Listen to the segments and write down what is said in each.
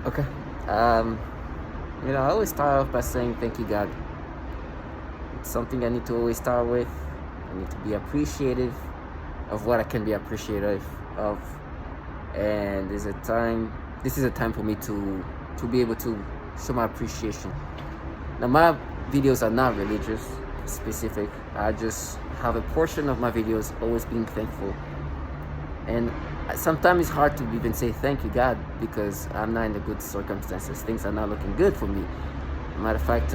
Okay. Um, I always start off by saying thank you, God. It's something I need to always start with. I need to be appreciative of what I can be appreciative of, and This is a time for me to be able to show my appreciation. Now, my videos are not religious specific. I just have a portion of my videos always being thankful, and sometimes it's hard to even say thank you, God, because I'm not in the good circumstances. Things are not looking good for me. Matter of fact,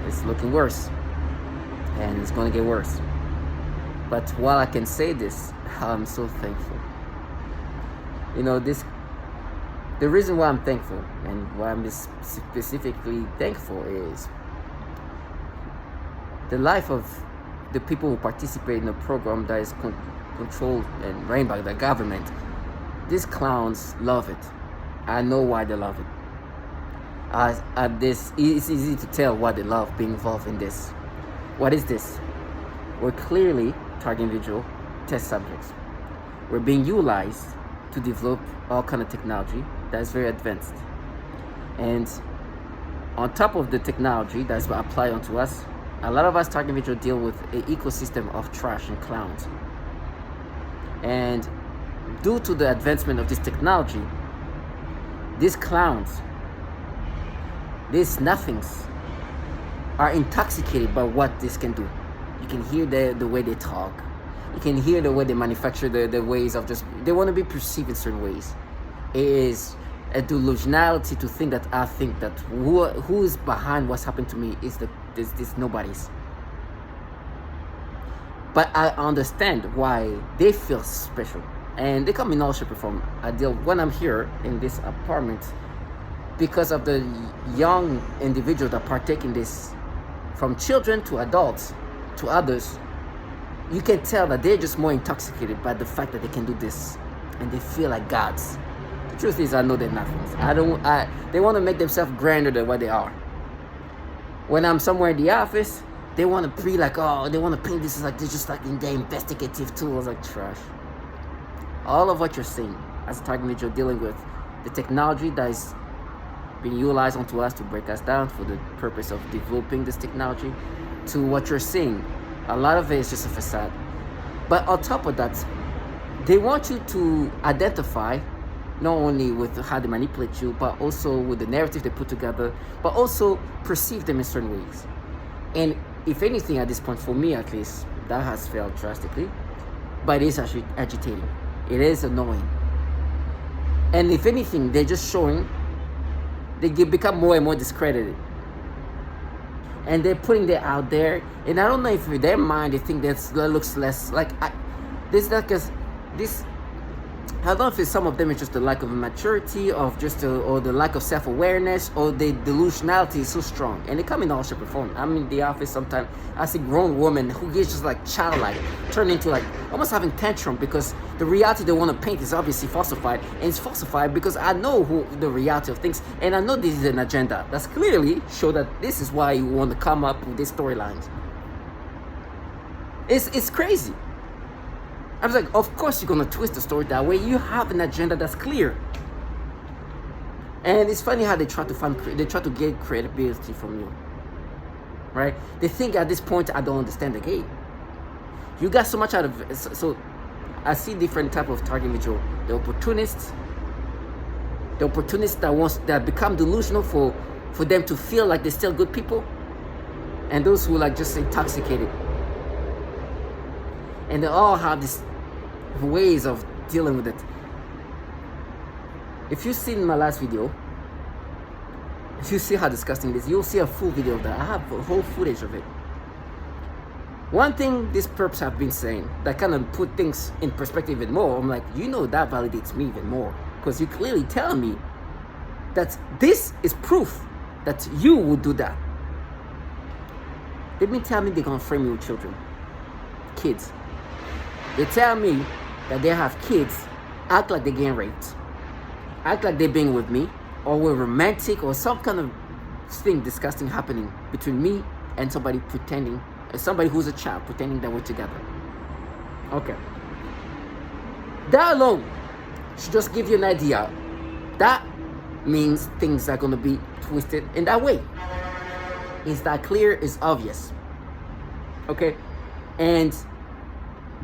it's looking worse, and it's going to get worse. But while I can say this, I'm so thankful. This the reason why I'm thankful and why I'm specifically thankful is the life of the people who participate in a program that is controlled and ran by the government. These clowns love it. I know why they love it. It's easy to tell why they love being involved in this. What is this? We're clearly target individual test subjects. We're being utilized to develop all kind of technology that is very advanced. And on top of the technology that's applied onto us, a lot of us target individuals deal with an ecosystem of trash and clowns. And due to the advancement of this technology, these clowns, these nothings, are intoxicated by what this can do. You can hear the way they talk. You can hear the way they manufacture the ways of they want to be perceived in certain ways. It is a delusionality to think that I think that who is behind what's happened to me is this nobody's. But I understand why they feel special, and they come in all shape or form. When I'm here in this apartment, because of the young individuals that partake in this, from children to adults to others, you can tell that they're just more intoxicated by the fact that they can do this, and they feel like gods. The truth is, I know they're nothing. They want to make themselves grander than what they are. When I'm somewhere in the office, they want to be like, oh, they want to paint this as like they're just like in their investigative tools, like trash. All of what you're seeing as a target individual dealing with the technology that is being utilized onto us to break us down for the purpose of developing this technology, to what you're seeing, a lot of it is just a facade. But on top of that, they want you to identify not only with how they manipulate you, but also with the narrative they put together, but also perceive them in certain ways. And if anything, at this point, for me at least, that has failed drastically. But it is actually agitating. It is annoying. And if anything, they're just showing, they become more and more discredited. And they're putting that out there. And I don't know if in their mind they think that looks less like I don't know if it's some of them it's just the lack of maturity, or the lack of self-awareness, or the delusionality is so strong, and they come in all shape or form. I'm in the office sometimes, I see grown women who get just like childlike, turn into like almost having tantrum because the reality they want to paint is obviously falsified, and it's falsified because I know the reality of things, and I know this is an agenda that's clearly show that this is why you want to come up with these storylines. It's crazy. I was like, of course you're gonna twist the story that way. You have an agenda that's clear. And it's funny how they try to get credibility from you, right? They think at this point I don't understand the game. You got so much out of it. So I see different type of target individual. The opportunists that become delusional for them to feel like they're still good people, and those who like just intoxicated. And they all have these ways of dealing with it. If you've seen my last video, if you see how disgusting it is, you'll see a full video of that. I have a whole footage of it. One thing these perps have been saying that kind of put things in perspective even more, I'm like, that validates me even more, because you clearly tell me that this is proof that you would do that. They've been telling me they're gonna frame me with children, kids. They tell me that they have kids act like they're getting raped, act like they're being with me, or we're romantic, or some kind of thing disgusting happening between me and somebody who's a child pretending that we're together. Okay. That alone should just give you an idea. That means things are going to be twisted in that way. Is that clear? It's obvious. Okay? And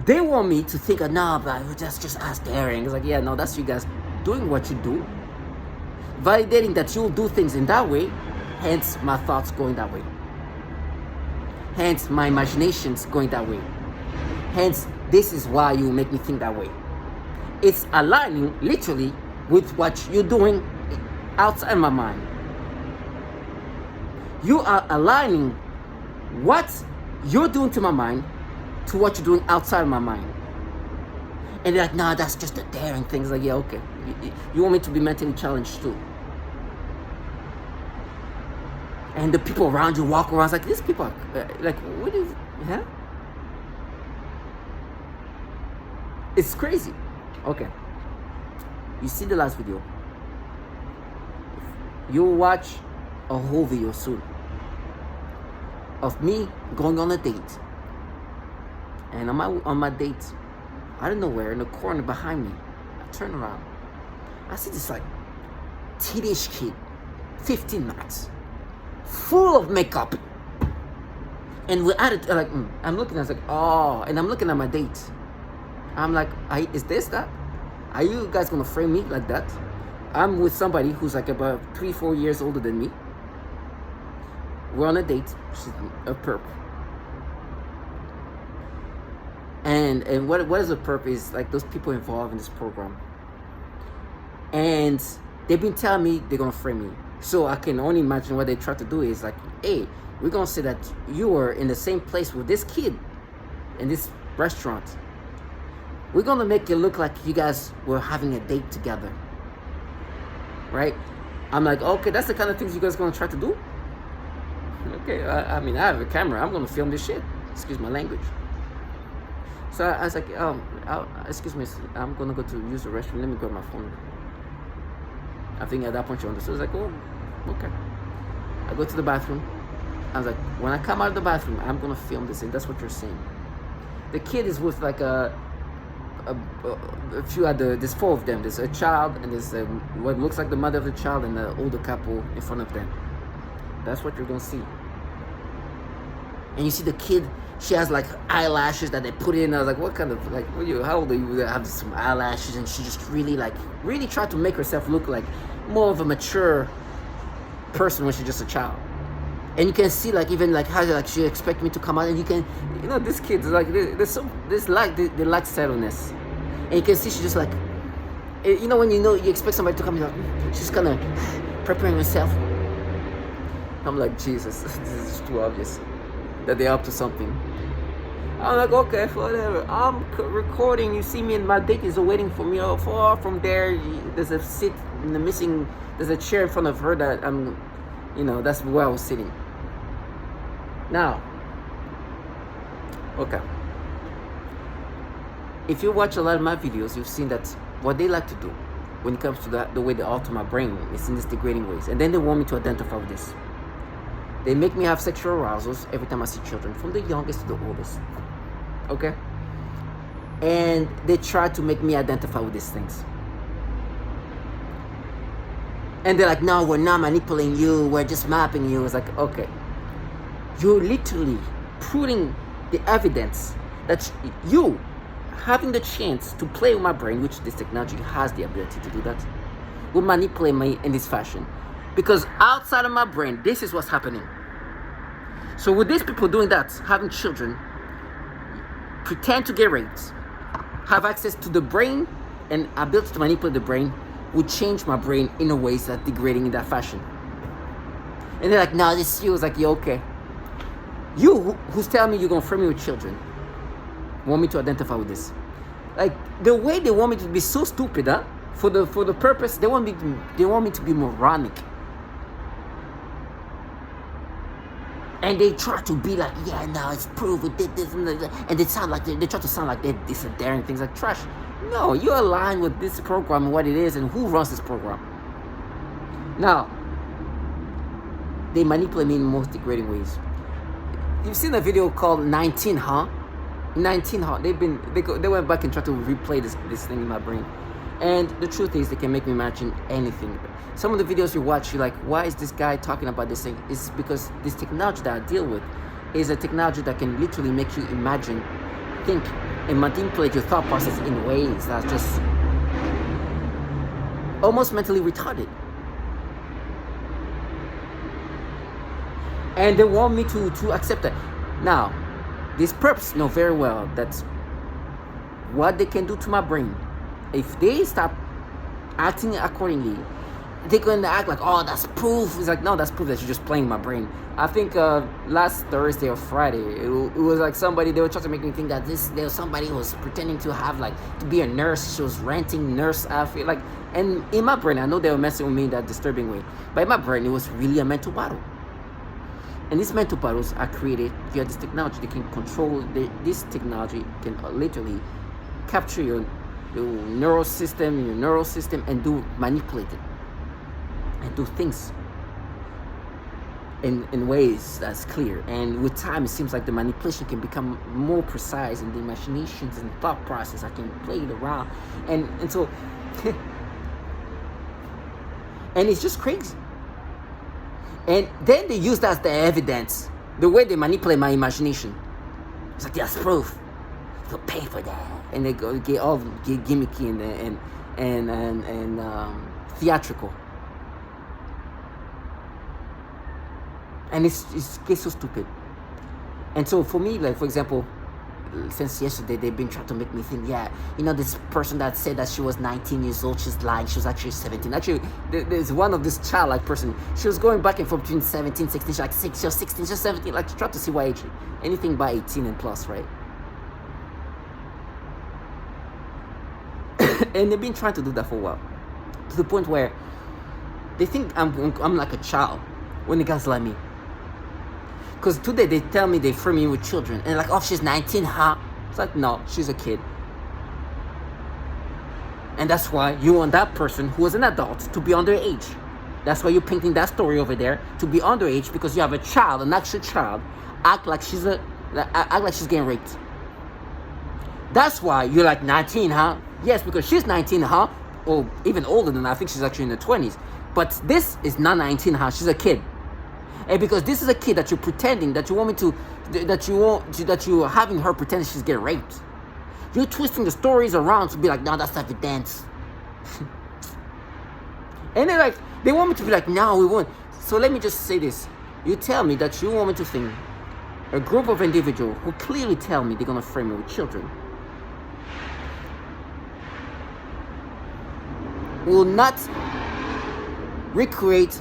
they want me to think, no, but that's just us daring. It's like, yeah, no, that's you guys doing what you do. Validating that you'll do things in that way, hence my thoughts going that way. Hence my imaginations going that way. Hence, this is why you make me think that way. It's aligning literally with what you're doing outside my mind. You are aligning what you're doing to my mind to what you're doing outside of my mind. And they're like, nah, that's just a daring thing. It's like, yeah, okay. You want me to be mentally challenged too. And the people around you walk around, it's like, these people are, like, what is, huh? It's crazy. Okay. You see the last video. You'll watch a whole video soon of me going on a date. And on my date, I don't know where, in the corner behind me, I turn around. I see this like teenage kid, 15 max, full of makeup. And we're at it, like, I'm looking, I was like, oh, and I'm looking at my date. I'm like, is this that? Are you guys gonna frame me like that? I'm with somebody who's like about 3-4 years older than me. We're on a date. She's a perp. And what is a perp is like those people involved in this program. And they've been telling me they're gonna frame me. So I can only imagine what they try to do is like, hey, we're gonna say that you were in the same place with this kid in this restaurant. We're gonna make it look like you guys were having a date together. Right? I'm like, okay, that's the kind of things you guys gonna try to do? Okay, I mean, I have a camera. I'm gonna film this shit. Excuse my language. So I was like, excuse me, I'm gonna go to use the restroom. Let me grab my phone. I think at that point she understood. I was like, oh, okay. I go to the bathroom. I was like, when I come out of the bathroom, I'm gonna film this, and that's what you're saying. The kid is with like a few other. There's 4 of them. There's a child, and there's what looks like the mother of the child, and the older couple in front of them. That's what you're gonna see. And you see the kid, she has like eyelashes that they put in. I was like, what kind of, like, how old are you? Have some eyelashes, and she just really tried to make herself look like more of a mature person when she's just a child. And you can see like even like how like she expect me to come out, and you can, this kid is like they lack settledness, and you can see she's just like, when you expect somebody to come in, like, she's kind of preparing herself. I'm like, Jesus, this is too obvious that they're up to something. I'm like, okay, whatever. I'm recording. You see me, and my date is waiting for me. Far from there, there's a seat in the missing. There's a chair in front of her that I'm, that's where I was sitting. Now, okay. If you watch a lot of my videos, you've seen that what they like to do when it comes to the way they alter my brain is in these degrading ways, and then they want me to identify with this. They make me have sexual arousals every time I see children, from the youngest to the oldest. Okay? And they try to make me identify with these things. And they're like, no, we're not manipulating you, we're just mapping you. It's like, okay. You're literally putting the evidence that you having the chance to play with my brain, which this technology has the ability to do that, will manipulate me in this fashion. Because outside of my brain, this is what's happening. So with these people doing that, having children, pretend to get raped, have access to the brain and ability to manipulate the brain, would change my brain in a way that degrading in that fashion. And they're like, no, this is you. It's like, yeah, okay. You, who's telling me you're going to frame me with children, want me to identify with this. Like, the way they want me to be so stupid, huh? For the purpose, they want me to be moronic. And they try to be like, yeah, no, it's proof, we did this, and they sound like, they try to sound like they're this and daring things like trash. No, you're aligned with this program and what it is and who runs this program. Now, they manipulate me in most degrading ways. You've seen a video called 19, huh? 19, huh? They went back and tried to replay this thing in my brain. And the truth is, they can make me imagine anything. Some of the videos you watch, you're like, why is this guy talking about this thing? It's because this technology that I deal with is a technology that can literally make you imagine, think, and manipulate your thought process in ways that's just almost mentally retarded. And they want me to accept that. Now, these perps know very well that what they can do to my brain. If they stop acting accordingly, they're going to act like, oh, that's proof. It's like, no, that's proof that you're just playing my brain. I think last Thursday or Friday, it was like somebody, they were trying to make me think that there was somebody who was pretending to have, like, to be a nurse. She was renting nurse outfit. Like, and in my brain, I know they were messing with me in that disturbing way, but in my brain, it was really a mental battle. And these mental battles are created via this technology. They can control, this technology can literally capture your neural system, and manipulate it and do things in ways that's clear. And with time, it seems like the manipulation can become more precise, and the imaginations and thought process I can play it around, and so and it's just crazy. And then they use that as the evidence, the way they manipulate my imagination. It's like, that's proof. You'll pay for that. And they go get all gimmicky and theatrical. And it gets so stupid. And so for me, like, for example, since yesterday, they've been trying to make me think, yeah, you know, this person that said that she was 19 years old, she's lying, she was actually 17. Actually, there's one of this childlike person, she was going back and forth between 17, 16, she's like, she was 16, she's 17, like, try to see what age, anything by 18 and plus, right? And they've been trying to do that for a while, to the point where they think I'm like a child when the guys like me. Because today they tell me they frame me with children, and like, oh, she's 19, huh? It's like, no, she's a kid. And that's why you want that person who is an adult to be underage. That's why you're painting that story over there, to be underage, because you have a child, an actual child, act like she's getting raped. That's why you're like, 19, huh? Yes, because she's 19, huh? Or even older than that. I think she's actually in the 20s. But this is not 19, huh? She's a kid. And because this is a kid that you're pretending, that you want me to, that you're having her pretend she's getting raped. You're twisting the stories around to be like, no, that's evidence. And they want me to be like, no, we won't. So let me just say this. You tell me that you want me to think a group of individuals who clearly tell me they're going to frame me with children will not recreate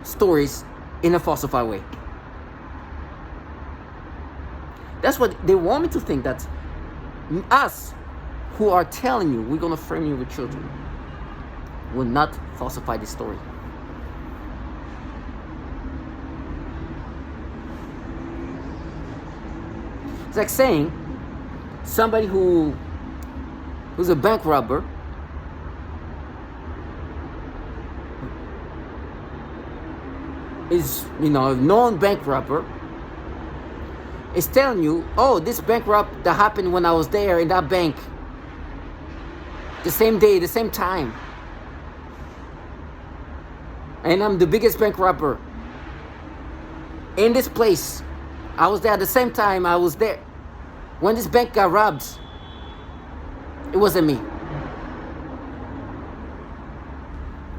stories in a falsified way. That's what they want me to think, that us who are telling you we're going to frame you with children will not falsify this story. It's like saying somebody who's a bank robber is, you know, a known bank robber, is telling you, oh, this bank rob that happened when I was there in that bank, the same day, the same time, and I'm the biggest bank robber in this place. I was there at the same time. I was there when this bank got robbed. It wasn't me.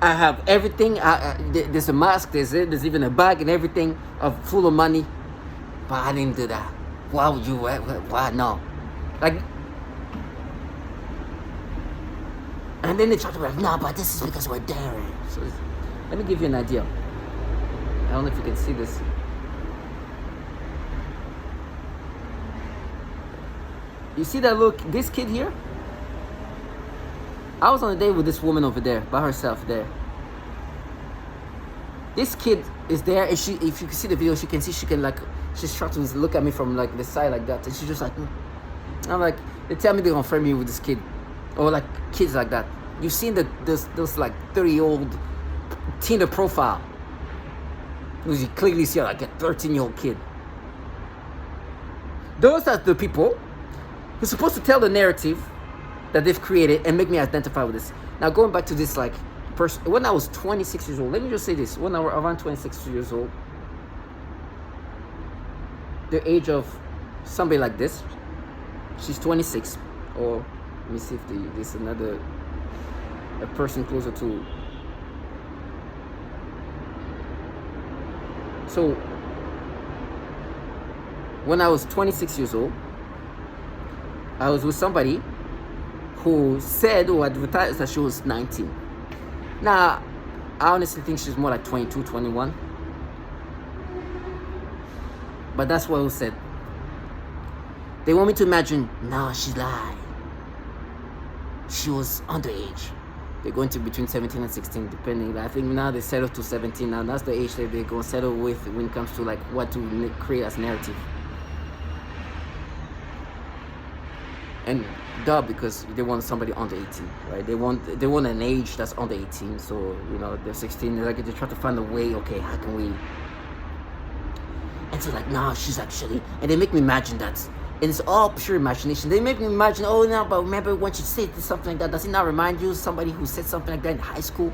I have everything. There's a mask. There's even a bag and everything full of money. But I didn't do that. Why would you? Why? No. Like, and then they try to be like, no, but this is because we're there. So let me give you an idea. I don't know if you can see this. You see that look? This kid here? I was on a date with this woman over there, by herself there. This kid is there, and she, if you can see the video, she can see, she's trying to look at me from like the side like that, and she's just like, I'm like, they tell me they're gonna frame me with this kid, or like kids like that. You've seen those like 30-year-old Tinder profile. You clearly see like a 13-year-old kid. Those are the people who's supposed to tell the narrative that they've created and make me identify with this. Now going back to this like person, when I was 26 years old, let me just say this: when I was around 26 years old, the age of somebody like this, she's 26, or let me see if there's another a person closer to. So when I was 26 years old, I was with somebody who said or advertised that she was 19. Now, I honestly think she's more like 22, 21. But that's what was said. They want me to imagine, no, she lied. She was underage. They're going to between 17 and 16, depending. I think now they settle to 17. Now that's the age that they're going to settle with when it comes to like what to create as narrative. And because they want somebody under 18, right? They want an age that's under 18. So they're 16. Like they try to find a way. Okay, how can we? And so like, no, she's actually, and they make me imagine that. And it's all pure imagination. They make me imagine, oh no, but remember when she said something like that, does it not remind you of somebody who said something like that in high school?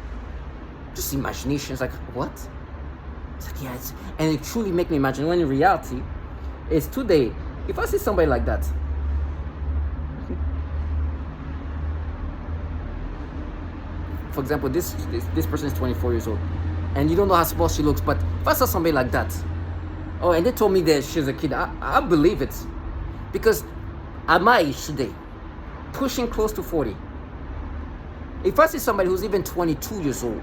Just imagination. It's like, what? It's like, yeah, and it truly make me imagine, when in reality, it's today, if I see somebody like that, for example, this person is 24 years old, and you don't know how small she looks, but if I saw somebody like that, oh, and they told me that she's a kid, I believe it. Because at my age today, pushing close to 40, if I see somebody who's even 22 years old,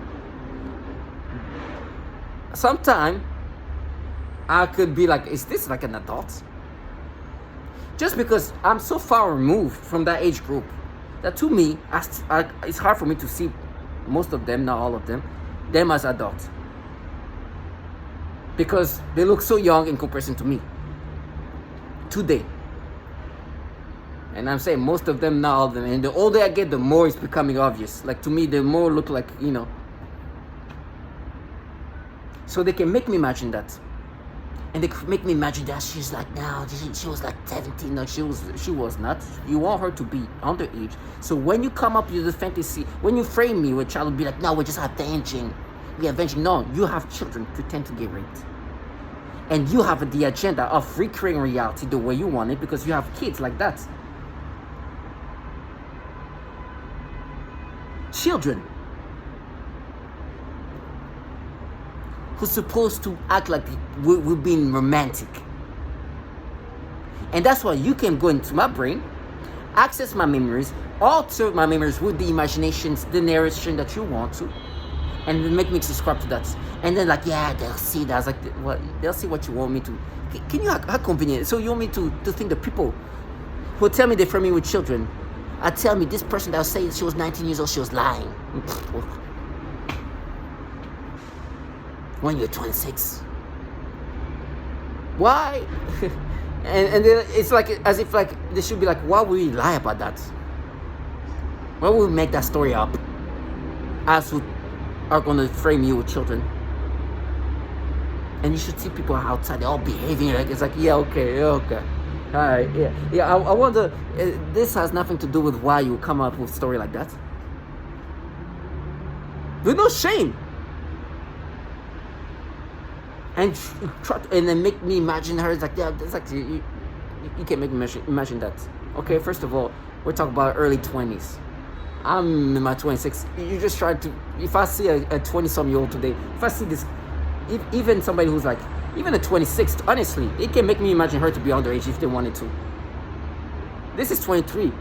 sometime I could be like, is this like an adult? Just because I'm so far removed from that age group, that to me, it's hard for me to see most of them, not all of them as adults. Because they look so young in comparison to me today. And I'm saying most of them, not all of them. And the older I get, the more it's becoming obvious. Like to me, the more look like, So they can make me imagine that. And they could make me imagine that she's like, now, she was like 17. No, she was not. You want her to be underage. So when you come up with the fantasy, when you frame me with a child, will be like, no, we're just avenging. We're avenging. No, you have children pretend to get raped. And you have the agenda of recreating reality the way you want it because you have kids like that. Children who's supposed to act like we're being romantic. And that's why you can go into my brain, access my memories, alter my memories with the imaginations, the narration that you want to, and then make me subscribe to that. And then like, yeah, they'll see that. I was like, what? They'll see what you want me to. Can you, how convenient? So you want me to think the people who tell me they're from me with children, tell me this person that was saying she was 19 years old, she was lying. When you're 26. Why? and then it's like, as if like, they should be like, why would we lie about that? Why would we make that story up? As who are going to frame you with children. And you should see people outside, they're all behaving like, it's like, yeah, okay. All right, yeah. I wonder, this has nothing to do with why you come up with a story like that. With no shame. And then make me imagine her. It's like, yeah, it's like you can't make me imagine that. Okay, first of all, we're talking about early 20s. I'm in my 26. You just try to, if I see a 20-some-year-old today, if I see this, even somebody who's like, even a 26, honestly, it can make me imagine her to be underage if they wanted to. This is 23.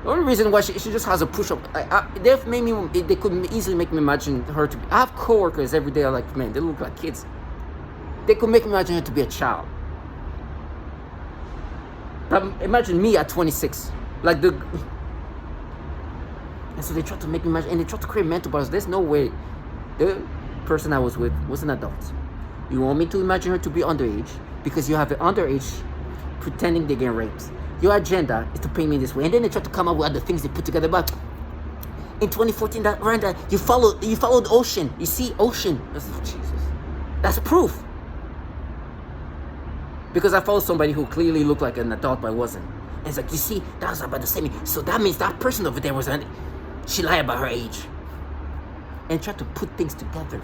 The only reason why she just has a push-up, they could easily make me imagine her to be, I have coworkers every day, I'm like, man, they look like kids. They could make me imagine her to be a child. But imagine me at 26. And so they try to make me imagine, and they try to create mental bars. There's no way. The person I was with was an adult. You want me to imagine her to be underage because you have an underage pretending they get raped. Your agenda is to paint me this way, and then they try to come up with other things they put together. But in 2014, Miranda, you followed Ocean. You see Ocean. Jesus, that's proof. Because I followed somebody who clearly looked like an adult but wasn't. And it's like, you see, that was about the same. So that means that person over there she lied about her age. And tried to put things together.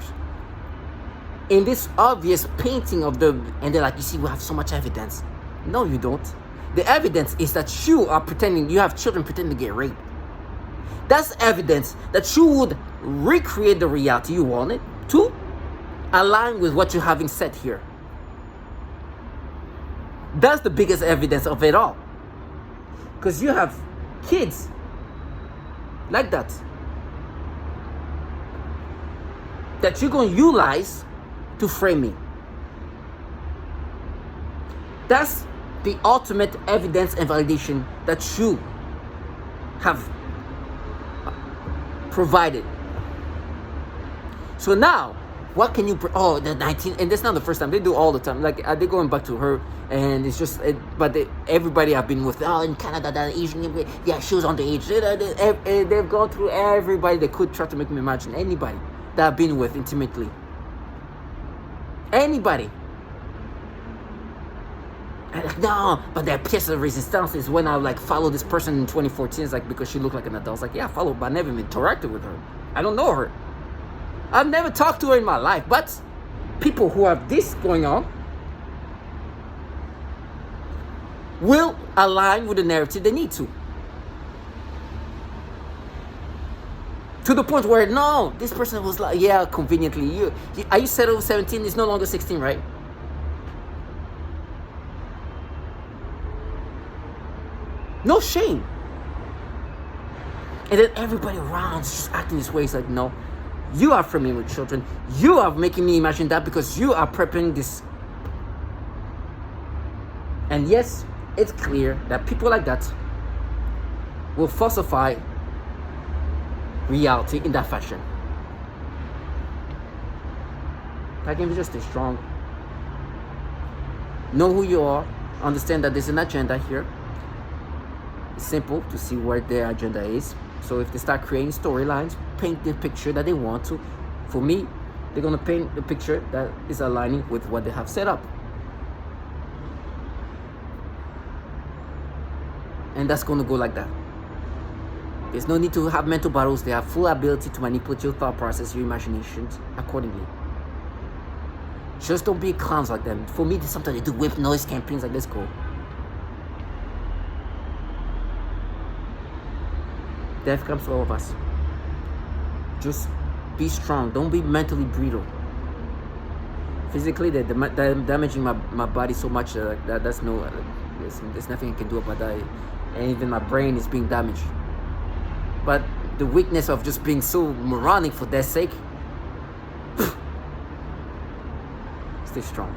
In this obvious painting of and they're like, you see, we have so much evidence. No, you don't. The evidence is that you are pretending, you have children pretending to get raped. That's evidence that you would recreate the reality you wanted to align with what you're having said here. That's the biggest evidence of it all. Because you have kids like that you're going to utilize to frame me. That's the ultimate evidence and validation that you have provided. So now, what can you... the 19... And that's not the first time. They do all the time. Like, they're going back to her, and it's just... everybody I've been with, in Canada, that Asian... Yeah, she was underage. They've gone through everybody they could try to make me imagine. Anybody that I've been with intimately. Anybody. And like, no, but their piece of resistance is when I like follow this person in 2014. It's like, because she looked like an adult. I was like, yeah, I followed, but I never even interacted with her. I don't know her. I've never talked to her in my life. But people who have this going on will align with the narrative they need to. To the point where, no, this person was like, yeah, conveniently, are you settled 17? It's no longer 16, right? No shame. And then everybody around is just acting this way. It's like, no, you are framing with children. You are making me imagine that because you are prepping this. And yes, it's clear that people like that will falsify reality in that fashion. I can just stay strong. Know who you are. Understand that there's an agenda here. It's simple to see where their agenda is. So if they start creating storylines, paint the picture that they want to. For me, they're going to paint the picture that is aligning with what they have set up. And that's going to go like that. There's no need to have mental battles. They have full ability to manipulate your thought process, your imaginations accordingly. Just don't be clowns like them. For me, there's something they do whip noise campaigns like this. Cool. Death comes to all of us. Just be strong. Don't be mentally brittle. Physically, they're damaging my body so much that there's nothing I can do about that. And even my brain is being damaged. But the weakness of just being so moronic for their sake, stay strong.